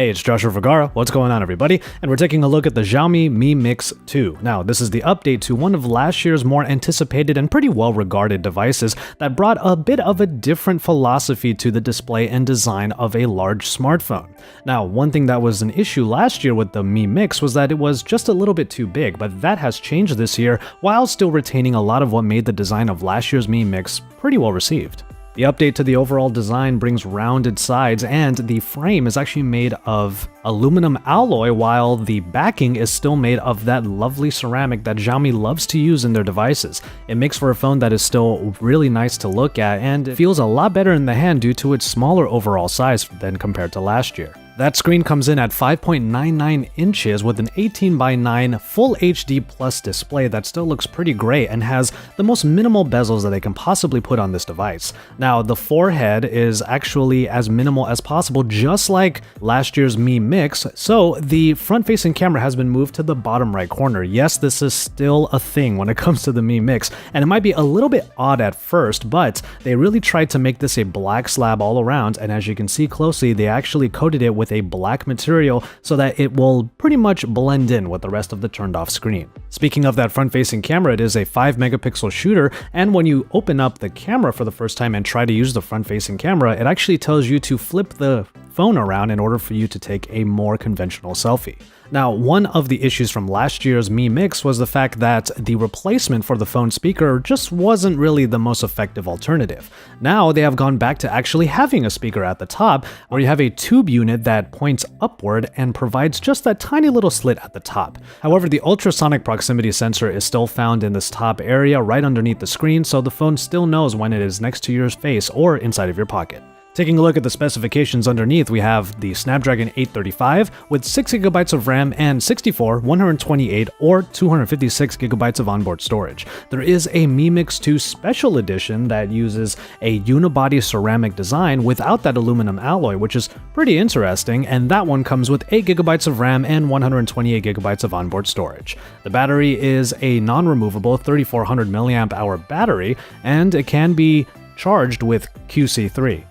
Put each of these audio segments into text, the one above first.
Hey, it's Joshua Vergara. What's going on, everybody? And we're taking a look at the Xiami Mi Mix 2. Now, this is the update to one of last year's more anticipated and pretty well-regarded devices that brought a bit of a different philosophy to the display and design of a large smartphone. Now, one thing that was an issue last year with the Mi Mix was that it was just a little bit too big, but that has changed this year while still retaining a lot of what made the design of last year's Mi Mix pretty well received. The update to the overall design brings rounded sides, and the frame is actually made of aluminum alloy while the backing is still made of that lovely ceramic that Xiaomi loves to use in their devices. It makes for a phone that is still really nice to look at, and it feels a lot better in the hand due to its smaller overall size than compared to last year. That screen comes in at 5.99 inches with an 18:9 Full HD Plus display that still looks pretty great and has the most minimal bezels that they can possibly put on this device. Now, the forehead is actually as minimal as possible, just like last year's Mi Mix, so the front-facing camera has been moved to the bottom right corner. Yes, this is still a thing when it comes to the Mi Mix, and it might be a little bit odd at first, but they really tried to make this a black slab all around, and as you can see closely, they actually coated it with a black material so that it will pretty much blend in with the rest of the turned off screen. Speaking of that front-facing camera, it is a 5-megapixel shooter, and when you open up the camera for the first time and try to use the front-facing camera, it actually tells you to flip the phone around in order for you to take a more conventional selfie. Now, one of the issues from last year's Mi Mix was the fact that the replacement for the phone speaker just wasn't really the most effective alternative. Now, they have gone back to actually having a speaker at the top, where you have a tube unit that points upward and provides just that tiny little slit at the top. However, the ultrasonic proximity sensor is still found in this top area right underneath the screen, so the phone still knows when it is next to your face or inside of your pocket. Taking a look at the specifications underneath, we have the Snapdragon 835 with 6GB of RAM and 64, 128, or 256GB of onboard storage. There is a Mi Mix 2 Special Edition that uses a unibody ceramic design without that aluminum alloy, which is pretty interesting, and that one comes with 8GB of RAM and 128GB of onboard storage. The battery is a non-removable 3400 mAh battery, and it can be charged with QC3.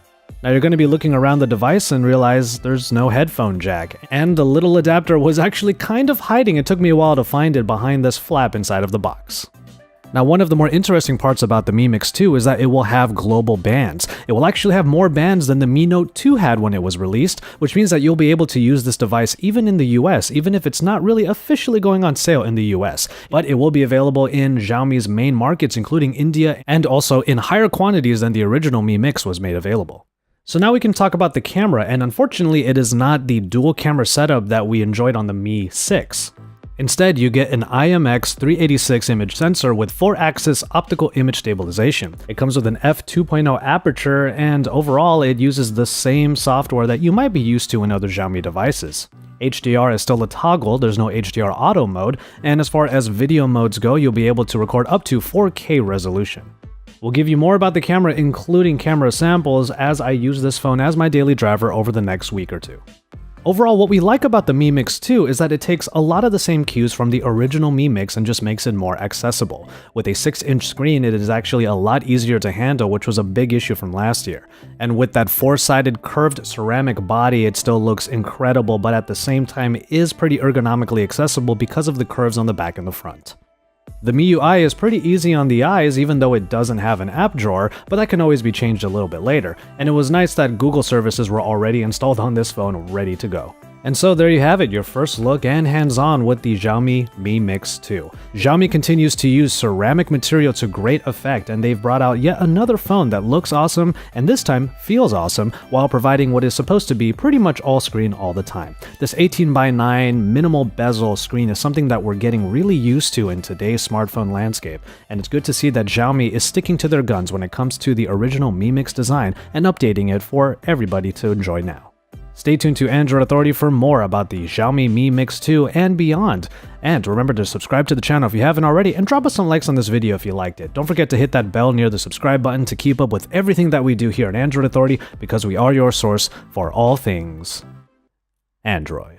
Now you're going to be looking around the device and realize there's no headphone jack, and the little adapter was actually kind of hiding. It took me a while to find it behind this flap inside of the box. Now, one of the more interesting parts about the Mi Mix 2 is that it will have global bands. It will actually have more bands than the Mi Note 2 had when it was released, which means that you'll be able to use this device even in the US, even if it's not really officially going on sale in the US. But it will be available in Xiaomi's main markets, including India, and also in higher quantities than the original Mi Mix was made available. So now we can talk about the camera, and unfortunately it is not the dual camera setup that we enjoyed on the Mi 6. Instead, you get an IMX386 image sensor with 4-axis optical image stabilization. It comes with an f2.0 aperture, and overall it uses the same software that you might be used to in other Xiaomi devices. HDR is still a toggle, there's no HDR auto mode, and as far as video modes go, you'll be able to record up to 4K resolution. We'll give you more about the camera, including camera samples, as I use this phone as my daily driver over the next week or two. Overall, what we like about the Mi Mix 2 is that it takes a lot of the same cues from the original Mi Mix and just makes it more accessible. With a 6-inch screen, it is actually a lot easier to handle, which was a big issue from last year. And with that 4-sided curved ceramic body, it still looks incredible, but at the same time is pretty ergonomically accessible because of the curves on the back and the front. The MIUI is pretty easy on the eyes, even though it doesn't have an app drawer, but that can always be changed a little bit later, and it was nice that Google services were already installed on this phone ready to go. And so there you have it, your first look and hands-on with the Xiaomi Mi Mix 2. Xiaomi continues to use ceramic material to great effect, and they've brought out yet another phone that looks awesome and this time feels awesome while providing what is supposed to be pretty much all screen all the time. This 18:9 minimal bezel screen is something that we're getting really used to in today's smartphone landscape, and it's good to see that Xiaomi is sticking to their guns when it comes to the original Mi Mix design and updating it for everybody to enjoy now. Stay tuned to Android Authority for more about the Xiaomi Mi Mix 2 and beyond. And remember to subscribe to the channel if you haven't already, and drop us some likes on this video if you liked it. Don't forget to hit that bell near the subscribe button to keep up with everything that we do here at Android Authority, because we are your source for all things Android.